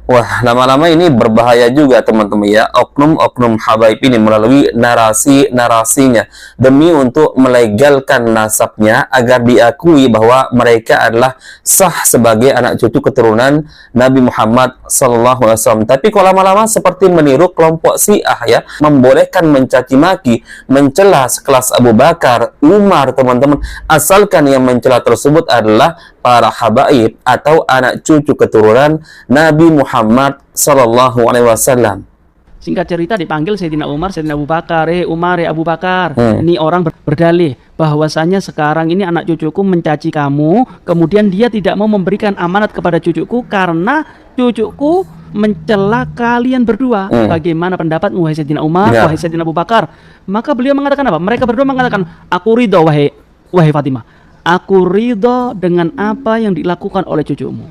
Wah, lama-lama ini berbahaya juga teman-teman ya. Oknum-oknum habaib ini melalui narasi-narasinya demi untuk melegalkan nasabnya agar diakui bahwa mereka adalah sah sebagai anak cucu keturunan Nabi Muhammad SAW. Tapi kalau lama-lama seperti meniru kelompok Syiah ya, membolehkan mencaci maki, mencela sekelas Abu Bakar, Umar teman-teman, asalkan yang mencela tersebut adalah para habaib atau anak cucu keturunan Nabi Muhammad Sallallahu Alaihi Wasallam. Singkat cerita dipanggil Sayyidina Umar, Sayyidina Abu Bakar, Umar Abu Bakar. Ini orang berdalih bahwasanya sekarang ini anak cucuku mencaci kamu, kemudian dia tidak mau memberikan amanat kepada cucuku karena cucuku mencela kalian berdua. Bagaimana pendapatmu wahai Sayyidina Umar, wahai Sayyidina Abu Bakar? Maka beliau mengatakan apa? Mereka berdua mengatakan, aku ridho wahai Fatimah. Aku ridho dengan apa yang dilakukan oleh cucumu.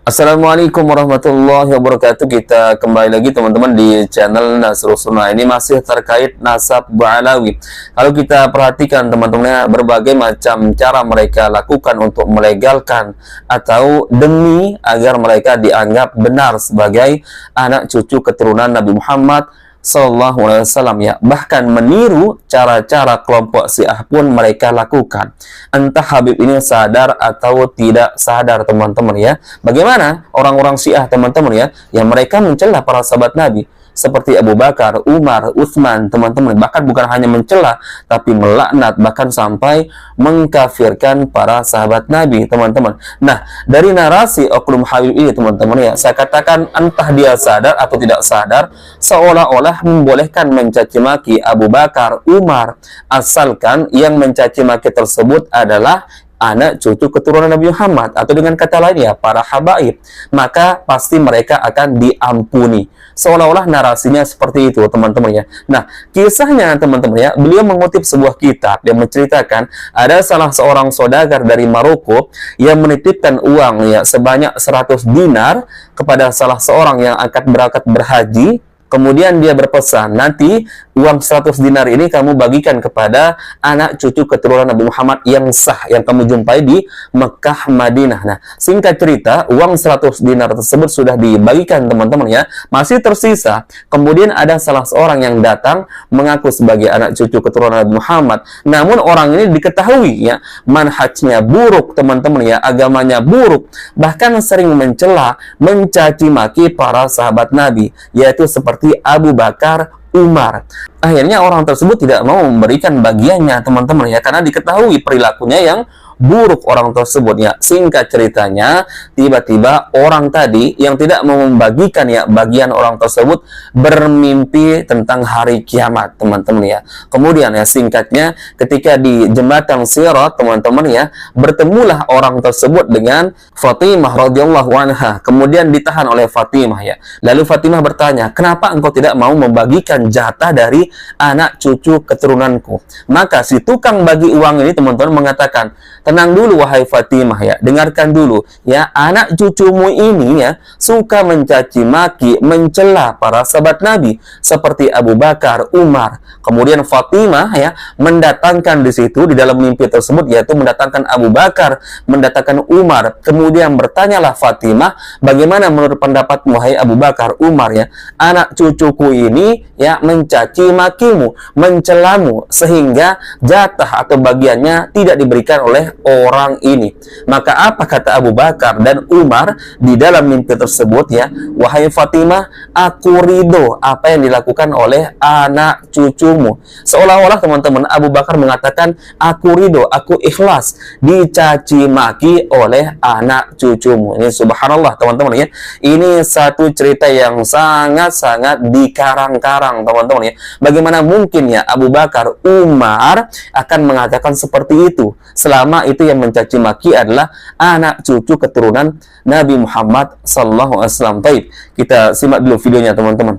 Assalamualaikum warahmatullahi wabarakatuh. Kita kembali lagi teman-teman di channel Nasrus Sunnah. Ini masih terkait nasab Ba'alawi. Kalau kita perhatikan teman-teman, berbagai macam cara mereka lakukan untuk melegalkan atau demi agar mereka dianggap benar sebagai anak cucu keturunan Nabi Muhammad Sallallahu Alaihi Wasallam ya, bahkan meniru cara-cara kelompok Syiah pun mereka lakukan. Entah Habib ini sadar atau tidak sadar teman-teman ya. Bagaimana orang-orang Syiah teman-teman ya, yang mereka mencela para sahabat Nabi seperti Abu Bakar, Umar, Utsman teman-teman, bahkan bukan hanya mencela tapi melaknat, bahkan sampai mengkafirkan para sahabat Nabi teman-teman. Nah, dari narasi oknum Habib ini teman-teman ya, saya katakan entah dia sadar atau tidak sadar, seolah-olah membolehkan mencaci maki Abu Bakar, Umar, asalkan yang mencaci maki tersebut adalah anak cucu keturunan Nabi Muhammad, atau dengan kata lain ya para habaib, maka pasti mereka akan diampuni. Seolah-olah narasinya seperti itu teman-teman ya. Nah, kisahnya teman-teman ya, beliau mengutip sebuah kitab yang menceritakan ada salah seorang saudagar dari Maroko yang menitipkan uang ya sebanyak 100 dinar kepada salah seorang yang akan berangkat berhaji. Kemudian dia berpesan, nanti uang 100 dinar ini kamu bagikan kepada anak cucu keturunan Nabi Muhammad yang sah, yang kamu jumpai di Mekah, Madinah. Nah, singkat cerita, uang 100 dinar tersebut sudah dibagikan teman-teman ya. Masih tersisa. Kemudian ada salah seorang yang datang mengaku sebagai anak cucu keturunan Nabi Muhammad. Namun orang ini diketahui ya, manhajnya buruk teman-teman ya, agamanya buruk. Bahkan sering mencela, mencaci maki para sahabat Nabi, yaitu seperti Abu Bakar, Umar. Akhirnya orang tersebut tidak mau memberikan bagiannya teman-teman ya, karena diketahui perilakunya yang buruk orang tersebut ya. Singkat ceritanya, tiba-tiba orang tadi yang tidak mau membagikan ya bagian orang tersebut bermimpi tentang hari kiamat teman-teman ya. Kemudian ya singkatnya, ketika di jembatan Sirat teman-teman ya, bertemulah orang tersebut dengan Fatimah radhiyallahu anha. Kemudian ditahan oleh Fatimah ya. Lalu Fatimah bertanya, kenapa engkau tidak mau membagikan jatah dari anak cucu keturunanku? Maka si tukang bagi uang ini teman-teman mengatakan, tenang dulu wahai Fatimah ya, dengarkan dulu ya, anak cucumu ini ya suka mencaci maki, mencela para sahabat Nabi seperti Abu Bakar, Umar. Kemudian Fatimah ya mendatangkan di situ di dalam mimpi tersebut, yaitu mendatangkan Abu Bakar, mendatangkan Umar. Kemudian bertanyalah Fatimah, bagaimana menurut pendapat wahai Abu Bakar, Umar ya, anak cucuku ini ya mencaci makimu, mencelamu, sehingga jatah atau bagiannya tidak diberikan oleh orang ini. Maka apa kata Abu Bakar dan Umar di dalam mimpi tersebut ya, wahai Fatimah, aku ridho apa yang dilakukan oleh anak cucumu. Seolah-olah teman-teman Abu Bakar mengatakan, aku ridho, aku ikhlas dicaci maki oleh anak cucumu. Ini subhanallah teman-teman ya, ini satu cerita yang sangat-sangat dikarang-karang teman-teman ya. Bagaimana mungkin ya Abu Bakar, Umar akan mengatakan seperti itu, selama itu yang mencaci maki adalah anak cucu keturunan Nabi Muhammad Sallallahu Alaihi Wasallam. Baik, kita simak dulu videonya teman-teman.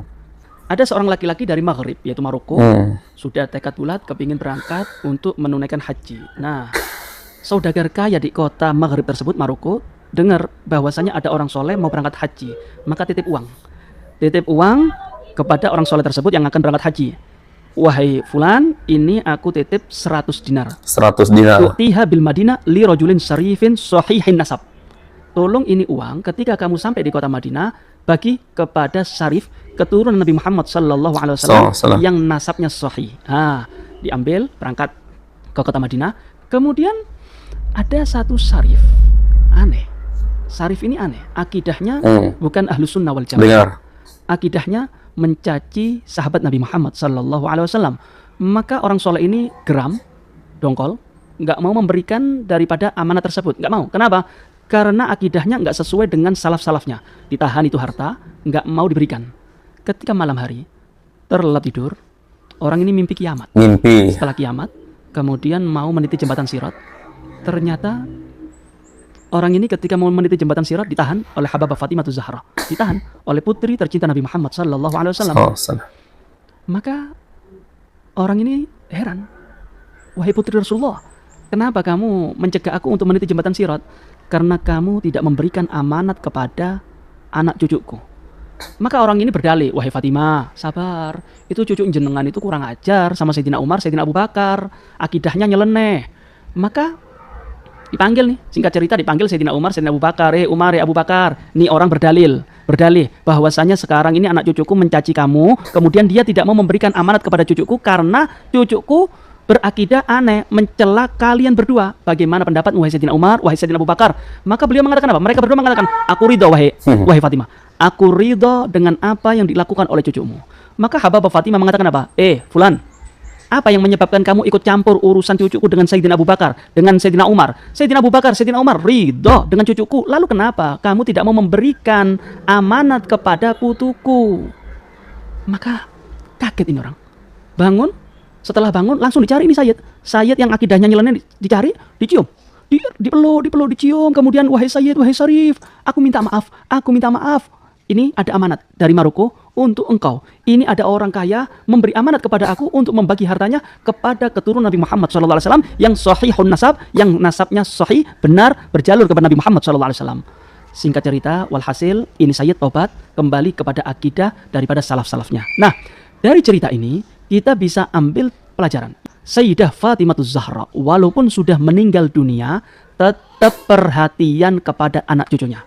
Ada seorang laki-laki dari Maghrib, yaitu Maroko, sudah tekad bulat kepingin berangkat untuk menunaikan haji. Nah, saudagar kaya di kota Maghrib tersebut, Maroko, dengar bahwasanya ada orang soleh mau berangkat haji, maka titip uang kepada orang soleh tersebut yang akan berangkat haji. Wahai fulan, ini aku titip 100 dinar. 100 dinar. Utiha bil Madinah li rajulin syarifin sahihin nasab. tolong ini uang ketika kamu sampai di kota Madinah bagi kepada Syarif keturunan Nabi Muhammad sallallahu alaihi wasallam yang nasabnya sahih. Diambil, berangkat ke kota Madinah. Kemudian ada satu Syarif aneh. Syarif ini aneh. Akidahnya bukan Ahlus Sunnah wal Jamaah. Akidahnya mencaci sahabat Nabi Muhammad sallallahu alaihi wasallam. Maka orang soleh ini geram, dongkol, nggak mau memberikan daripada amanat tersebut. Nggak mau. Kenapa? Karena akidahnya nggak sesuai dengan salaf-salafnya. Ditahan itu harta, nggak mau diberikan. Ketika malam hari, terlelap tidur, orang ini mimpi kiamat. Setelah kiamat, kemudian mau meniti jembatan Sirat. Ternyata orang ini ketika mau meniti jembatan Sirat ditahan oleh Hababah Fatimah Zahra. Ditahan oleh putri tercinta Nabi Muhammad sallallahu alaihi wasallam. Maka orang ini heran. Wahai putri Rasulullah, kenapa kamu mencegah aku untuk meniti jembatan Sirat? Karena kamu tidak memberikan amanat kepada anak cucuku. Maka orang ini berdalih, wahai Fatimah, sabar. Itu cucu jenengan itu kurang ajar sama Sayyidina Umar, Sayyidina Abu Bakar. Akidahnya nyeleneh. Maka dipanggil nih, singkat cerita dipanggil Sayyidina Umar, Sayyidina Abu Bakar. Umar, Abu Bakar. Nih orang berdalih bahwasanya sekarang ini anak cucuku mencaci kamu, kemudian dia tidak mau memberikan amanat kepada cucuku karena cucuku berakidah aneh, mencela kalian berdua. Bagaimana pendapat wahai Sayyidina Umar, wahai Sayyidina Abu Bakar? Maka beliau mengatakan apa? Mereka berdua mengatakan, aku ridho wahai Fatimah. Aku ridho dengan apa yang dilakukan oleh cucumu. Maka Hababah Fatimah mengatakan apa? Fulan, apa yang menyebabkan kamu ikut campur urusan cucuku dengan Sayyidina Abu Bakar, dengan Sayyidina Umar? Sayyidina Abu Bakar, Sayyidina Umar ridho dengan cucuku. Lalu kenapa kamu tidak mau memberikan amanat kepada putuku? Maka kaget ini orang. Bangun. Setelah bangun langsung dicari ini Sayyid yang akidahnya nyeleneh, dicari, dicium, dipeluk, dicium, kemudian wahai Sayyid, wahai Syarif, aku minta maaf. Ini ada amanat dari Maroko untuk engkau. Ini ada orang kaya memberi amanat kepada aku untuk membagi hartanya kepada keturunan Nabi Muhammad SAW yang sahihun nasab, yang nasabnya sahih, benar, berjalur kepada Nabi Muhammad SAW. Singkat cerita, walhasil ini Sayyid taubat kembali kepada akidah daripada salaf-salafnya. Nah, dari cerita ini kita bisa ambil pelajaran. Sayyidah Fatimah Zahra walaupun sudah meninggal dunia tetap perhatian kepada anak cucunya.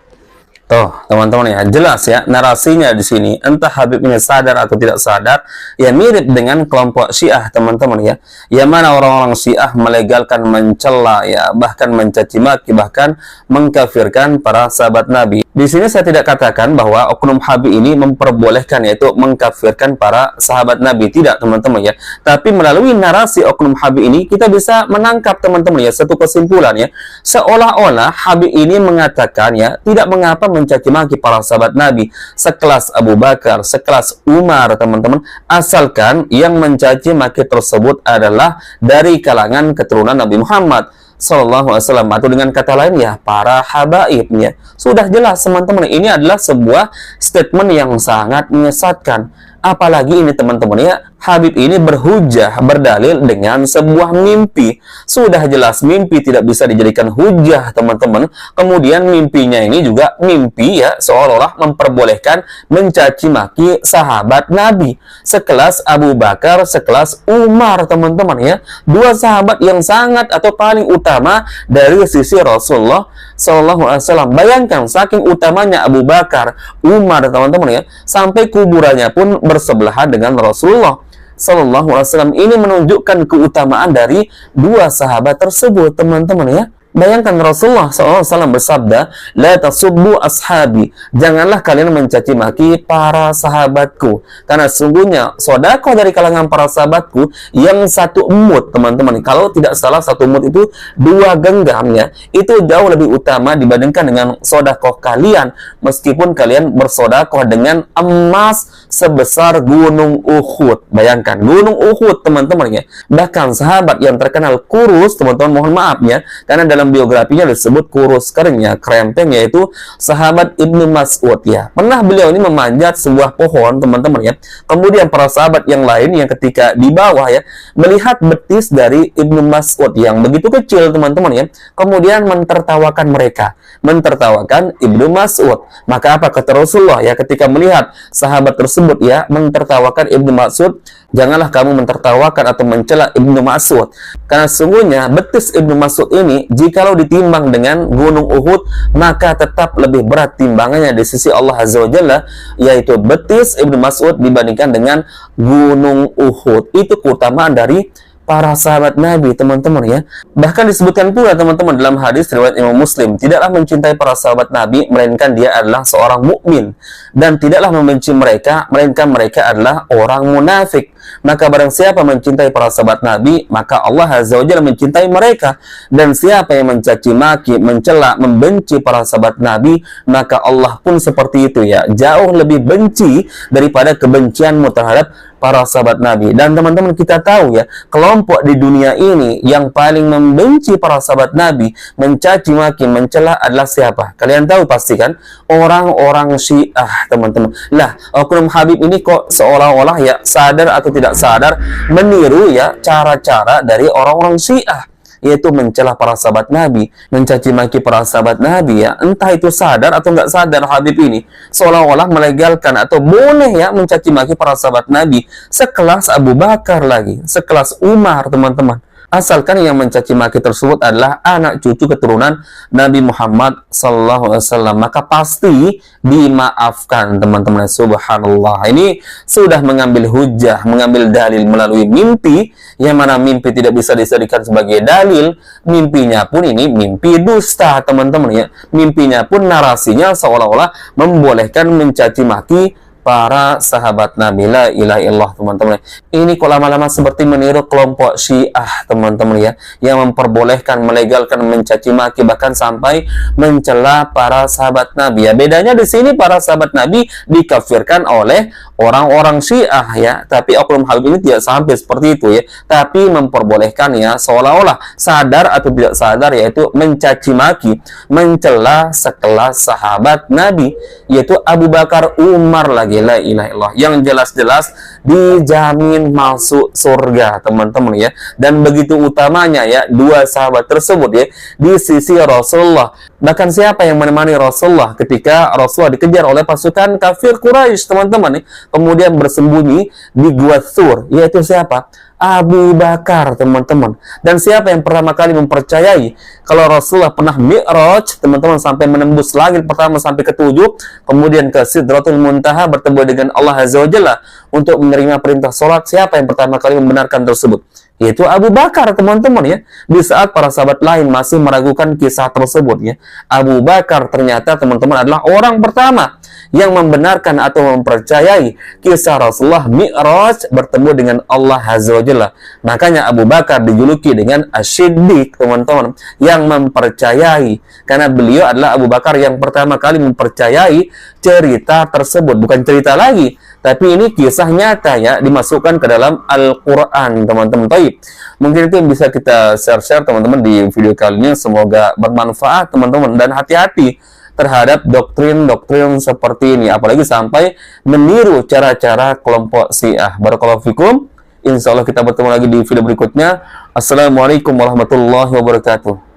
Tuh, teman-teman ya, jelas ya narasinya di sini. Entah Habib ini sadar atau tidak sadar, ya mirip dengan kelompok Syiah, teman-teman ya. Yang mana orang-orang Syiah melegalkan mencela ya, bahkan mencaci maki, bahkan mengkafirkan para sahabat Nabi. Di sini saya tidak katakan bahwa oknum Habib ini memperbolehkan yaitu mengkafirkan para sahabat Nabi, tidak teman-teman ya. Tapi melalui narasi oknum Habib ini kita bisa menangkap teman-teman ya satu kesimpulan ya. Seolah-olah Habib ini mengatakan ya tidak mengapa mencaci maki para sahabat Nabi sekelas Abu Bakar, sekelas Umar, teman-teman, asalkan yang mencaci maki tersebut adalah dari kalangan keturunan Nabi Muhammad Sallallahu Alaihi Wasallam, atau dengan kata lain ya para habaibnya. Sudah jelas teman-teman, ini adalah sebuah statement yang sangat menyesatkan. Apalagi ini teman-teman ya, Habib ini berhujah, berdalil dengan sebuah mimpi. Sudah jelas mimpi tidak bisa dijadikan hujah teman-teman. Kemudian mimpinya ini juga mimpi ya, seolah-olah memperbolehkan mencaci maki sahabat Nabi sekelas Abu Bakar, sekelas Umar, teman-teman ya. Dua sahabat yang sangat atau paling utama dari sisi Rasulullah Sallallahu Alaihi Wasallam. Bayangkan saking utamanya Abu Bakar, Umar, teman-teman ya, sampai kuburannya pun bersebelahan dengan Rasulullah Sallallahu Alaihi Wasallam. Ini menunjukkan keutamaan dari dua sahabat tersebut, teman-teman ya. Bayangkan Rasulullah SAW bersabda, la tasubbu ashabi, janganlah kalian mencaci maki para sahabatku, karena sungguhnya sedekah dari kalangan para sahabatku yang satu emut, teman-teman. Kalau tidak salah satu emut itu 2 genggam ya, itu jauh lebih utama dibandingkan dengan sedekah kalian, meskipun kalian bersedekah dengan emas sebesar gunung Uhud. Bayangkan gunung Uhud, teman-teman ya. Bahkan sahabat yang terkenal kurus, teman-teman, mohon maaf ya, karena dalam biografinya disebut kurus keringnya, krempeng, yaitu sahabat Ibnu Mas'ud ya. Pernah beliau ini memanjat sebuah pohon, teman-teman ya. Kemudian para sahabat yang lain yang ketika di bawah ya, melihat betis dari Ibnu Mas'ud yang begitu kecil, teman-teman ya, kemudian mentertawakan mereka, mentertawakan Ibnu Mas'ud. Maka apa kata Rasulullah ya ketika melihat sahabat tersebut ya mentertawakan Ibnu Mas'ud, janganlah kamu mentertawakan atau mencela Ibnu Mas'ud, karena sungguhnya betis Ibnu Mas'ud ini jika Tapi kalau ditimbang dengan gunung Uhud, maka tetap lebih berat timbangannya di sisi Allah Azza wa Jalla, yaitu betis Ibnu Mas'ud dibandingkan dengan gunung Uhud. Itu keutamaan dari para sahabat Nabi, teman-teman ya. Bahkan disebutkan pula teman-teman dalam hadis riwayat Imam Muslim, tidaklah mencintai para sahabat Nabi melainkan dia adalah seorang mukmin, dan tidaklah membenci mereka melainkan mereka adalah orang munafik. Maka barang siapa mencintai para sahabat Nabi, maka Allah Azza wa Jalla mencintai mereka. Dan siapa yang mencaci maki, mencela, membenci para sahabat Nabi, maka Allah pun seperti itu ya, jauh lebih benci daripada kebencianmu terhadap para sahabat Nabi. Dan teman-teman, kita tahu ya, kelompok di dunia ini yang paling membenci para sahabat Nabi, mencaci maki, mencela adalah siapa? Kalian tahu pasti kan? Orang-orang Syiah, teman-teman. Lah, oknum Habib ini kok seolah-olah ya sadar atau tidak sadar meniru ya cara-cara dari orang-orang Syiah, yaitu mencela para sahabat Nabi, mencaci maki para sahabat Nabi ya. Entah itu sadar atau nggak sadar, Habib ini seolah-olah melegalkan atau boleh ya mencaci maki para sahabat Nabi, sekelas Abu Bakar lagi, sekelas Umar, teman-teman. Asalkan yang mencaci maki tersebut adalah anak cucu keturunan Nabi Muhammad SAW, maka pasti dimaafkan, teman-teman. Subhanallah, ini sudah mengambil hujah, mengambil dalil melalui mimpi, yang mana mimpi tidak bisa dijadikan sebagai dalil. Mimpinya pun ini mimpi dusta, teman-teman ya. Mimpinya pun narasinya seolah-olah membolehkan mencaci maki para sahabat Nabi. La ilaha illallah, teman-teman. Ini kok lama-lama seperti meniru kelompok Syiah, teman-teman ya, yang memperbolehkan, melegalkan mencaci maki, bahkan sampai mencela para sahabat Nabi ya. Bedanya di sini para sahabat Nabi dikafirkan oleh orang-orang Syiah ya, tapi oknum Habib ini tidak sampai seperti itu ya, tapi memperbolehkan ya, seolah-olah sadar atau tidak sadar, yaitu mencaci maki, mencela sekelas sahabat Nabi, yaitu Abu Bakar, Umar lagi. La ilaha illallah, yang jelas-jelas dijamin masuk surga, teman-teman ya. Dan begitu utamanya ya dua sahabat tersebut ya di sisi Rasulullah. Bahkan siapa yang menemani Rasulullah ketika Rasulullah dikejar oleh pasukan kafir Quraisy, teman-teman ya, kemudian bersembunyi di Gua Tsur, yaitu siapa? Abu Bakar, teman-teman. Dan siapa yang pertama kali mempercayai kalau Rasulullah pernah Mi'raj, teman-teman, sampai menembus langit pertama sampai ke-7, kemudian ke Sidratul Muntaha bertemu dengan Allah Azza wa Jalla untuk menerima perintah sholat? Siapa yang pertama kali membenarkan tersebut? Yaitu Abu Bakar, teman-teman ya. Di saat para sahabat lain masih meragukan kisah tersebut ya, Abu Bakar ternyata, teman-teman, adalah orang pertama yang membenarkan atau mempercayai kisah Rasulullah Mi'raj bertemu dengan Allah Azza wa Jalla. Makanya Abu Bakar dijuluki dengan Asy-Siddiq, teman-teman, yang mempercayai, karena beliau adalah Abu Bakar yang pertama kali mempercayai cerita tersebut. Bukan cerita lagi, tapi ini kisah nyata ya, dimasukkan ke dalam Al-Quran, teman-teman. Baik, mungkin itu yang bisa kita share-share, teman-teman, di video kali ini. Semoga bermanfaat, teman-teman, dan hati-hati terhadap doktrin-doktrin seperti ini, apalagi sampai meniru cara-cara kelompok Syiah. Barakallahu fikum. Insya Allah kita bertemu lagi di video berikutnya. Assalamualaikum warahmatullahi wabarakatuh.